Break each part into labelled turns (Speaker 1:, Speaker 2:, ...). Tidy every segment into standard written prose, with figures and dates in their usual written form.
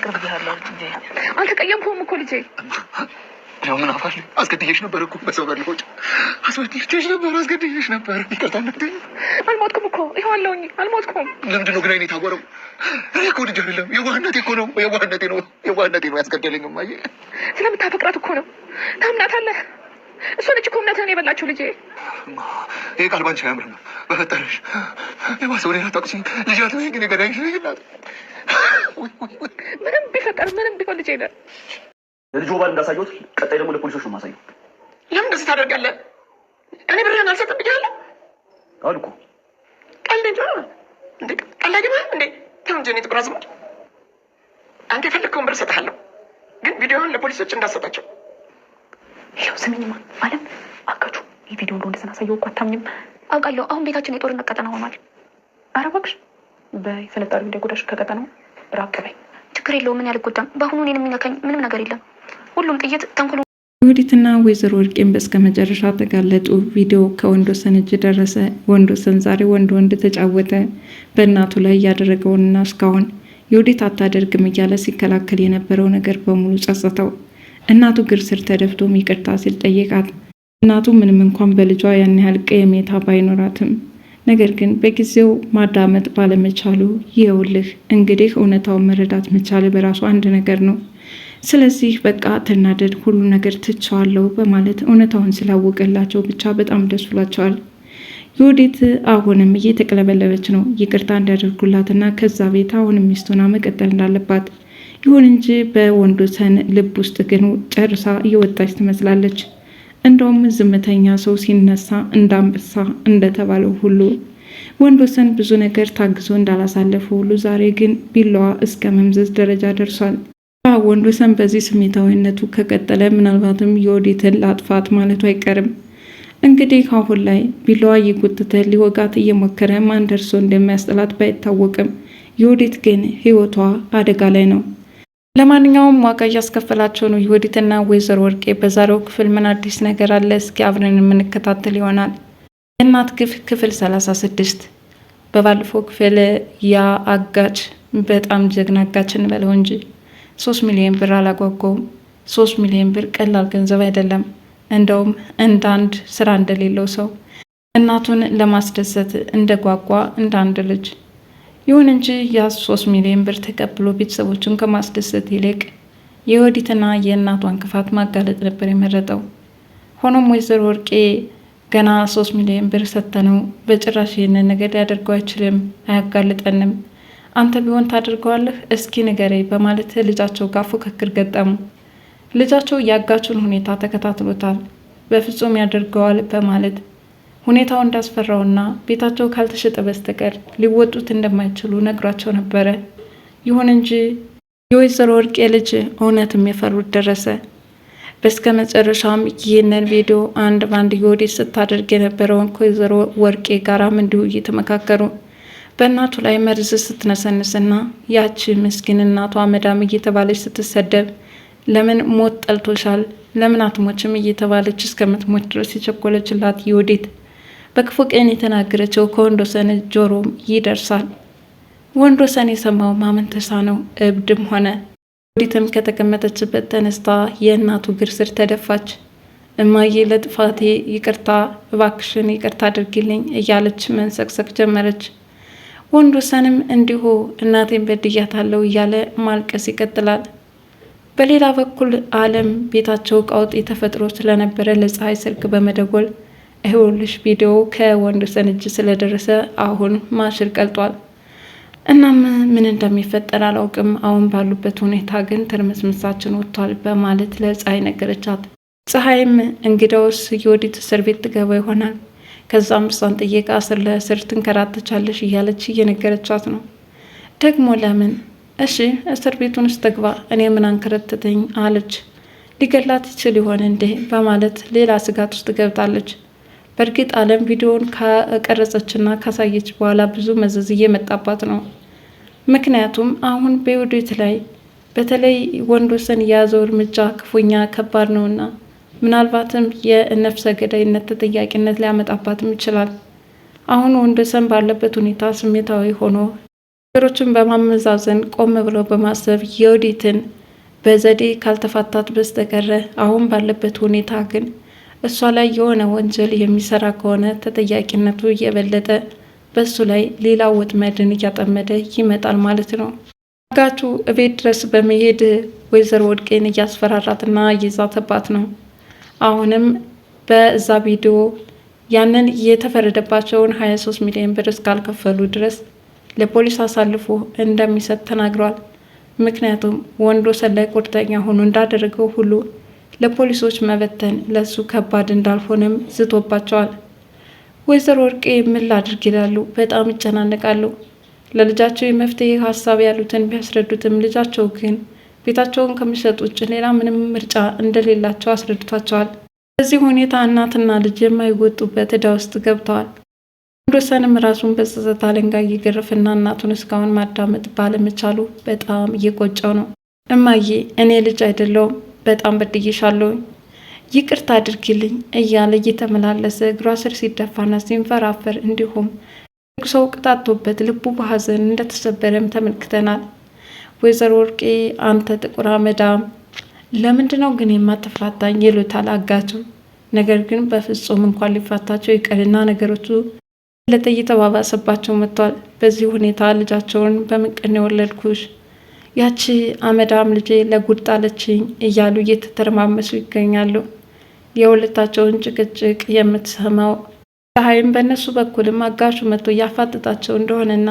Speaker 1: ይቅር ብያለሁ ልጄ። አልተቀየምኩም እኮ ልጄ። ያው ምን አፋሽ አስገድዬሽ ነበር እኮ በሰው በልሆጭ አስገድዬሽ ነበር። ይቅርታ እናቴ። አልሞትኩም እኮ ይኸው አለሁኝ። አልሞትኩም። ለምንድን ነው ግን አይኔ ታጎረው? እኔ እኮ ልጅ አይደለም የዋህነቴ እኮ ነው። የዋህነቴ ነው ያስገደለኝ። እማዬ ስለምታፈቅራት እኮ ነው። ታምናታለህ። እሷ ነች እኮ እምነትህን የበላችሁ ልጄ። ይሄ ቃል ባንቺ አያምርም። በፈጠረሽ የባሰው ሌላ ታቅሲ ልጅ አትበይኝ። ግን ገዳይሽ ናት። ምንም ቢፈጠር ምንም ቢሆን ልጄ ነህ።
Speaker 2: ለልጆ ባል እንዳሳየሁት ቀጣይ ደግሞ ለፖሊሶች ነው የማሳየው።
Speaker 1: ለምን እንደዚህ ታደርጋለህ? እኔ ብርህን አልሰጥም ብያለሁ
Speaker 2: አሉ እኮ።
Speaker 1: ቀልድ እንዴ? ቀላጅማ እንዴ? ተው እንጂ እኔ ጥቁር አዝሙድ። አንተ የፈለግከውን ብር እሰጥሃለሁ፣ ግን ቪዲዮውን ለፖሊሶች እንዳሰጣቸው። ይኸው ስሚኝማ አለም አጋቹ የቪዲዮ እንደሆነ ስናሳየው እኮ አታምኝም። አውቃለሁ። አሁን ቤታችን የጦርነት ቀጠና ሆኗል። ኧረ እባክሽ በፍንጣሪ እንዳይጎዳሽ ከቀጠናው ራቅ በይ። ችግር የለውም። ምን ያልጎዳም። በአሁኑ እኔን የሚነካኝ ምንም ነገር የለም። ሁሉም ጥይት ተንኩሉ።
Speaker 3: የወዲትና ወይዘሮ ወርቄን በስከ መጨረሻ ተጋለጡ። ቪዲዮ ከወንዶሰን እጅ ደረሰ። ወንዶሰን ዛሬ ወንድ ተጫወተ። በእናቱ ላይ ያደረገውንና እስካሁን የወዲት አታደርግም እያለ ሲከላከል የነበረው ነገር በሙሉ ጸጸተው። እናቱ እግር ስር ተደፍቶም ይቅርታ ሲል ጠየቃት። እናቱ ምንም እንኳን በልጇ ያን ያህል ቀየሜታ ባይኖራትም ነገር ግን በጊዜው ማዳመጥ ባለመቻሉ ይኸውልህ እንግዲህ እውነታውን መረዳት መቻል በራሱ አንድ ነገር ነው። ስለዚህ በቃ ተናደድ፣ ሁሉ ነገር ትቸዋለሁ በማለት እውነታውን ስላወቀላቸው ብቻ በጣም ደስ ብሏቸዋል። የወዲት አሁንም እየተቅለበለበች ነው ይቅርታ እንዲያደርጉላትና ከዛ ቤት አሁንም ሚስቱና መቀጠል እንዳለባት። ይሁን እንጂ በወንዶሰን ልብ ውስጥ ግን ጨርሳ እየወጣች ትመስላለች። እንደውም ዝምተኛ ሰው ሲነሳ እንዳንበሳ እንደተባለው ሁሉ ወንዶሰን ብዙ ነገር ታግዞ እንዳላሳለፈ ሁሉ ዛሬ ግን ቢላዋ እስከ መምዘዝ ደረጃ ደርሷል። ወንዶሰን በዚህ ስሜታዊነቱ ከቀጠለ ምናልባትም የወዲትን ላጥፋት ማለቱ አይቀርም። እንግዲህ አሁን ላይ ቢላዋ እየጎተተ ሊወጋት እየሞከረ ማን ደርሶ እንደሚያስጥላት ባይታወቅም የወዲት ግን ህይወቷ አደጋ ላይ ነው። ለማንኛውም ዋጋ እያስከፈላቸው ነው የወዲትና ወይዘሮ ወርቄ። በዛሬው ክፍል ምን አዲስ ነገር አለ? እስኪ አብረን የምንከታተል ይሆናል። የእናት ግፍ ክፍል 36። በባለፈው ክፍል ያ አጋች በጣም ጀግና አጋች እንበለው እንጂ 3 ሚሊዮን ብር አላጓጓውም። 3 ሚሊዮን ብር ቀላል ገንዘብ አይደለም። እንደውም እንደ አንድ ስራ እንደሌለው ሰው እናቱን ለማስደሰት እንደጓጓ እንደ አንድ ልጅ። ይሁን እንጂ ያ 3 ሚሊዮን ብር ተቀብሎ ቤተሰቦቹን ከማስደሰት ይልቅ የወዲትና የእናቷን ክፋት ማጋለጥ ነበር የመረጠው። ሆኖም ወይዘሮ ወርቄ ገና 3 ሚሊዮን ብር ሰጥተነው በጭራሽ ይህንን ነገር ሊያደርገው አይችልም፣ አያጋልጠንም፣ አንተ ቢሆን ታደርገዋለህ እስኪ ንገረኝ በማለት ልጃቸው ጋር ፉክክር ገጠሙ። ልጃቸው ያጋቹን ሁኔታ ተከታትሎታል። በፍጹም ያደርገዋል በማለት ሁኔታው እንዳስፈራውና ቤታቸው ካልተሸጠ በስተቀር ሊወጡት እንደማይችሉ ነግሯቸው ነበረ። ይሁን እንጂ የወይዘሮ ወርቄ ልጅ እውነትም የፈሩት ደረሰ። በስከ መጨረሻም ይህንን ቪዲዮ አንድ ባንድ የወዲት ስታደርግ የነበረውን ከወይዘሮ ወርቄ ጋራም እንዲሁ እየተመካከሩ በእናቱ ላይ መርዝ ስትነሰንስና ያቺ ምስኪን እናቷ መዳም እየተባለች ስትሰደብ ለምን ሞት ጠልቶሻል ለምን አትሞችም እየተባለች እስከምትሞት ድረስ የቸኮለችላት የወዲት በክፉ ቀን የተናገረችው ከወንዶሰን ጆሮም ይደርሳል። ወንዶሰን የሰማው ማመን ተሳነው፣ እብድም ሆነ። ወዲትም ከተቀመጠችበት ተነስታ የእናቱ እግር ስር ተደፋች። እማዬ ለጥፋቴ ይቅርታ፣ እባክሽን ይቅርታ አድርጊልኝ እያለች መንሰቅሰቅ ጀመረች። ወንዶሰንም እንዲሁ እናቴን በድያታለሁ እያለ ማልቀስ ይቀጥላል። በሌላ በኩል አለም ቤታቸው ቀውጢ ተፈጥሮ ስለነበረ ለፀሐይ ስልክ በመደወል ይኸውልሽ ቪዲዮ ከወንዶሰን እጅ ስለደረሰ አሁን ማሽር ቀልጧል። እናም ምን እንደሚፈጠር አላውቅም፣ አሁን ባሉበት ሁኔታ ግን ትርምስምሳችን ወጥቷል በማለት ለፀሐይ ነገረቻት። ፀሐይም እንግዳውስ የወዲት እስር ቤት ትገባ ይሆናል፣ ከዛም እሷን ጥየቃ እስር ለእስር ትንከራተቻለሽ እያለች እየነገረቻት ነው። ደግሞ ለምን እሺ እስር ቤቱን ውስጥ ተግባ፣ እኔ ምን አንከረተተኝ አለች። ሊገላት ይችል ይሆን እንዴ በማለት ሌላ ስጋት ውስጥ ገብታለች። በእርግጥ አለም ቪዲዮውን ከቀረጸችና ካሳየች በኋላ ብዙ መዘዝ እየመጣባት ነው። ምክንያቱም አሁን በወዲት ላይ በተለይ ወንዶሰን የያዘው እርምጃ ክፉኛ ከባድ ነውና ምናልባትም የነፍሰ ገዳይነት ተጠያቂነት ሊያመጣባትም ይችላል። አሁን ወንዶሰን ባለበት ሁኔታ ስሜታዊ ሆኖ ነገሮችን በማመዛዘን ቆም ብሎ በማሰብ የወዲትን በዘዴ ካልተፋታት በስተቀረ አሁን ባለበት ሁኔታ ግን እሷ ላይ የሆነ ወንጀል የሚሰራ ከሆነ ተጠያቂነቱ እየበለጠ በሱ ላይ ሌላ ወጥመድን እያጠመደ ይመጣል ማለት ነው። አጋቹ እቤት ድረስ በመሄድ ወይዘሮ ወርቄን እያስፈራራትና እየዛተባት ነው። አሁንም በዛ ቪዲዮ ያንን የተፈረደባቸውን 23 ሚሊዮን ብር እስካልከፈሉ ድረስ ለፖሊስ አሳልፎ እንደሚሰጥ ተናግሯል። ምክንያቱም ወንዶሰን ላይ ቁርጠኛ ሆኖ እንዳደረገው ሁሉ ለፖሊሶች መበተን ለሱ ከባድ እንዳልሆነም ዝቶባቸዋል። ወይዘሮ ወርቄ ምን ላድርግ ይላሉ። በጣም ይጨናነቃሉ። ለልጃቸው የመፍትሄ ሀሳብ ያሉትን ቢያስረዱትም ልጃቸው ግን ቤታቸውን ከሚሰጡ ውጭ ሌላ ምንም ምርጫ እንደሌላቸው አስረድቷቸዋል። በዚህ ሁኔታ እናትና ልጅ የማይወጡበት ዕዳ ውስጥ ገብተዋል። ወንዶሰንም ራሱን በጸጸት አለንጋ እየገረፈና እናቱን እስካሁን ማዳመጥ ባለመቻሉ በጣም እየቆጨው ነው። እማዬ እኔ ልጅ አይደለሁም፣ በጣም በድዬሻለሁ፣ ይቅርታ አድርጊልኝ እያለ እየተመላለሰ እግሯ ስር ሲደፋና ሲንፈራፈር እንዲሁም ሰው ቅጣቶበት ልቡ በሀዘን እንደተሰበረም ተመልክተናል። ወይዘሮ ወርቄ አንተ ጥቁር አመዳም ለምንድነው ግን የማትፋታኝ ይሉታል አጋቹ። ነገር ግን በፍጹም እንኳን ሊፋታቸው ይቀርና ነገሮቹ ለተ እየተባባሰባቸው መጥቷል። በዚህ ሁኔታ ልጃቸውን በምንቅን የወለድኩሽ ያቺ አመዳም ልጄ ለጉድ ጣለችኝ እያሉ እየተተረማመሱ ይገኛሉ። የሁለታቸውን ጭቅጭቅ የምትሰማው ፀሐይም በእነሱ በኩልም አጋቹ መጥቶ እያፋጠጣቸው እንደሆነና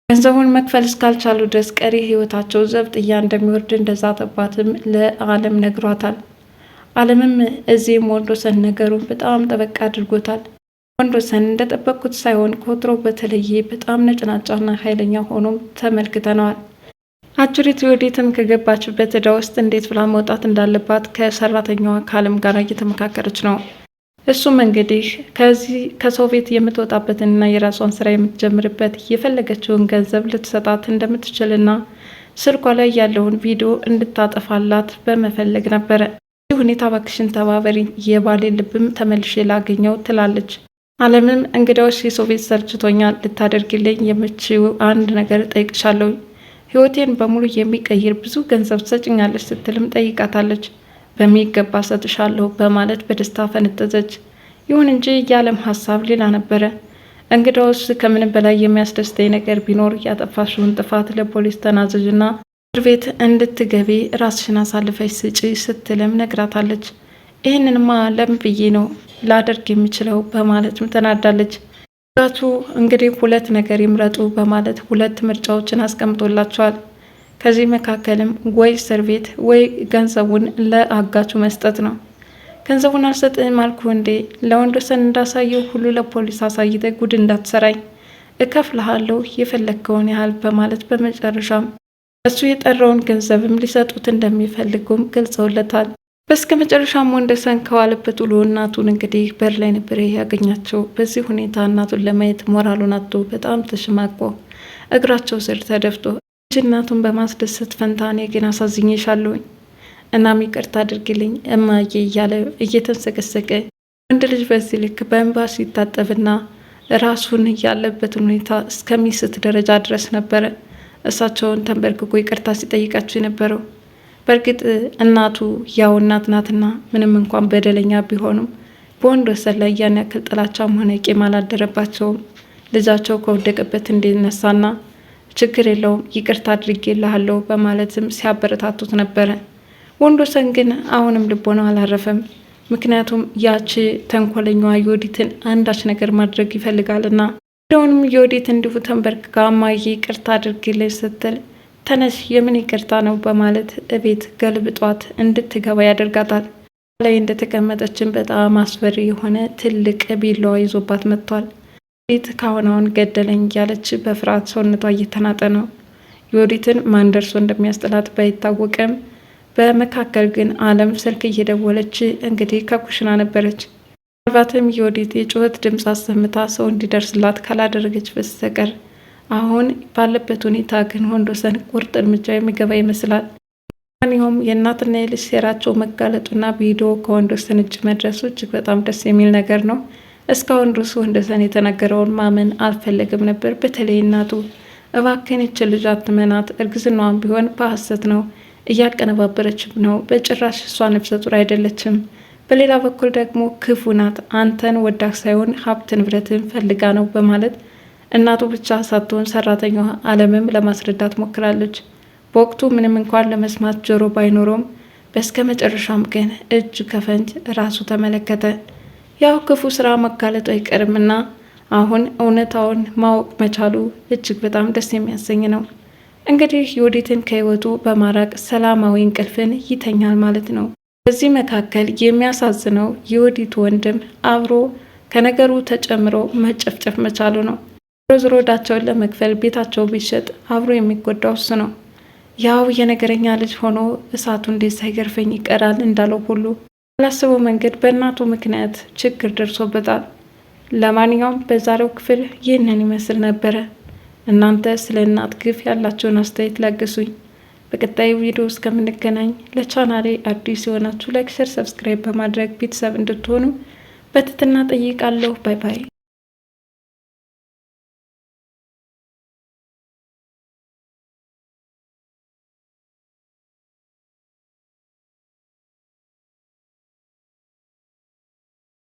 Speaker 3: ገንዘቡን መክፈል እስካልቻሉ ድረስ ቀሪ ህይወታቸው ዘብጥያ እንደሚወርድ እንደዛተባትም ለአለም ነግሯታል። አለምም እዚህም ወንዶሰን ነገሩን በጣም ጠበቅ አድርጎታል። ወንዶሰን እንደጠበቅኩት ሳይሆን ከወትሮ በተለየ በጣም ነጭናጫና ኃይለኛ ሆኖም ተመልክተነዋል። አጭሪት ወዴትም ከገባችበት ዕዳ ውስጥ እንዴት ብላ መውጣት እንዳለባት ከሰራተኛዋ ከአለም ጋር እየተመካከረች ነው። እሱም እንግዲህ ከዚህ ከሰው ቤት የምትወጣበትንና የራሷን ስራ የምትጀምርበት የፈለገችውን ገንዘብ ልትሰጣት እንደምትችልና ስልኳ ላይ ያለውን ቪዲዮ እንድታጠፋላት በመፈለግ ነበረ። ይህ ሁኔታ እባክሽን ተባበሪ፣ የባሌ ልብም ተመልሼ ላገኘው ትላለች። አለምም እንግዳዎች የሰው ቤት ሰልችቶኛል፣ ልታደርግልኝ የምችው አንድ ነገር ጠይቅሻለሁ፣ ህይወቴን በሙሉ የሚቀይር ብዙ ገንዘብ ትሰጭኛለች ስትልም ጠይቃታለች። በሚገባ ሰጥሻለሁ በማለት በደስታ ፈነጠዘች። ይሁን እንጂ የዓለም ሀሳብ ሌላ ነበረ። እንግዳውስ ከምንም በላይ የሚያስደስተኝ ነገር ቢኖር ያጠፋሽውን ጥፋት ለፖሊስ ተናዘዥና እስር ቤት እንድትገቢ ራስሽን አሳልፈሽ ስጪ ስትልም ነግራታለች። ይህንንማ ለምን ብዬ ነው ላደርግ የሚችለው በማለትም ተናዳለች። ጋቹ እንግዲህ ሁለት ነገር ይምረጡ በማለት ሁለት ምርጫዎችን አስቀምጦላቸዋል። ከዚህ መካከልም ወይ እስር ቤት ወይ ገንዘቡን ለአጋቹ መስጠት ነው። ገንዘቡን አልሰጥህም አልኩ እንዴ? ለወንዶሰን እንዳሳየው ሁሉ ለፖሊስ አሳይተ ጉድ እንዳትሰራኝ፣ እከፍልሃለሁ የፈለግከውን ያህል በማለት በመጨረሻም እሱ የጠራውን ገንዘብም ሊሰጡት እንደሚፈልጉም ገልጸውለታል። በስከ መጨረሻም ወንዶሰን ከዋለበት ውሎ እናቱን እንግዲህ በር ላይ ነበር ያገኛቸው። በዚህ ሁኔታ እናቱን ለማየት ሞራሉን አጥቶ በጣም ተሸማቆ እግራቸው ስር ተደፍቶ እናቱን በማስደሰት ፈንታ እኔ ግን አሳዝኜሻለሁኝ፣ እናም ይቅርታ አድርግልኝ እማዬ እያለ እየተንሰቀሰቀ ወንድ ልጅ በዚህ ልክ በእንባ ሲታጠብና ራሱን ያለበትን ሁኔታ እስከሚስት ደረጃ ድረስ ነበረ እሳቸውን ተንበርክኮ ይቅርታ ሲጠይቃቸው የነበረው። በእርግጥ እናቱ ያው እናት ናትና ምንም እንኳን በደለኛ ቢሆኑም በወንዶሰን ላይ ያን ያክል ጥላቻም ሆነ ቂም አላደረባቸውም። ልጃቸው ከወደቀበት እንዲነሳና ችግር የለውም ይቅርታ አድርጌልሃለሁ በማለትም ሲያበረታቱት ነበረ። ወንዶሰን ግን አሁንም ልቦናው አላረፈም። ምክንያቱም ያቺ ተንኮለኛዋ ዮዲትን አንዳች ነገር ማድረግ ይፈልጋልና እንደውንም ዮዲት እንዲሁ ተንበርክካ እማዬ ይቅርታ አድርጌልኝ ስትል ተነሽ የምን ይቅርታ ነው በማለት እቤት ገልብጧት እንድትገባ ያደርጋታል። ላይ እንደተቀመጠችን በጣም አስፈሪ የሆነ ትልቅ ቢላዋ ይዞባት መጥቷል። ዮዲት ካሁናውን ገደለኝ እያለች በፍርሃት ሰውነቷ እየተናጠ ነው። ዮዲትን ማን ደርሶ እንደሚያስጥላት ባይታወቅም በመካከል ግን አለም ስልክ እየደወለች እንግዲህ ከኩሽና ነበረች። ምናልባትም ዮዲት የጩኸት ድምፅ አሰምታ ሰው እንዲደርስላት ካላደረገች በስተቀር አሁን ባለበት ሁኔታ ግን ወንዶሰን ቁርጥ እርምጃ የሚገባ ይመስላል። ማንኛውም የእናትና የልጅ ሴራቸው መጋለጡና ቪዲዮ ከወንዶሰን እጅ መድረሱ እጅግ በጣም ደስ የሚል ነገር ነው። እስካሁን ድረስ ወንዶሰን የተናገረውን ማመን አልፈለግም ነበር። በተለይ እናቱ እባክህን ይችን ልጅ አትመናት፣ እርግዝናዋን ቢሆን በሐሰት ነው እያቀነባበረችም ነው፣ በጭራሽ እሷ ነፍሰ ጡር አይደለችም። በሌላ በኩል ደግሞ ክፉ ናት፣ አንተን ወዳህ ሳይሆን ሀብት ንብረትን ፈልጋ ነው በማለት እናቱ ብቻ ሳትሆን ሰራተኛዋ አለምም ለማስረዳት ሞክራለች። በወቅቱ ምንም እንኳን ለመስማት ጆሮ ባይኖረውም በስከ መጨረሻም ግን እጅ ከፈንጅ ራሱ ተመለከተ። ያው ክፉ ስራ መጋለጡ አይቀርምና አሁን እውነታውን ማወቅ መቻሉ እጅግ በጣም ደስ የሚያሰኝ ነው። እንግዲህ ዮዲትን ከህይወቱ በማራቅ ሰላማዊ እንቅልፍን ይተኛል ማለት ነው። በዚህ መካከል የሚያሳዝነው የዮዲት ወንድም አብሮ ከነገሩ ተጨምሮ መጨፍጨፍ መቻሉ ነው። ዞሮ ዕዳቸውን ለመክፈል ቤታቸው ቢሸጥ አብሮ የሚጎዳው እሱ ነው። ያው የነገረኛ ልጅ ሆኖ እሳቱ እንዴት ሳይገርፈኝ ይቀራል እንዳለው ሁሉ ባላሰበው መንገድ በእናቱ ምክንያት ችግር ደርሶበታል። ለማንኛውም በዛሬው ክፍል ይህንን ይመስል ነበረ። እናንተ ስለ እናት ግፍ ያላችሁን አስተያየት ለግሱኝ። በቀጣዩ ቪዲዮ እስከምንገናኝ ለቻናሌ አዲስ የሆናችሁ ላይክ፣ ሸር፣ ሰብስክራይብ በማድረግ ቤተሰብ እንድትሆኑ በትህትና ጠይቃለሁ። ባይ ባይ።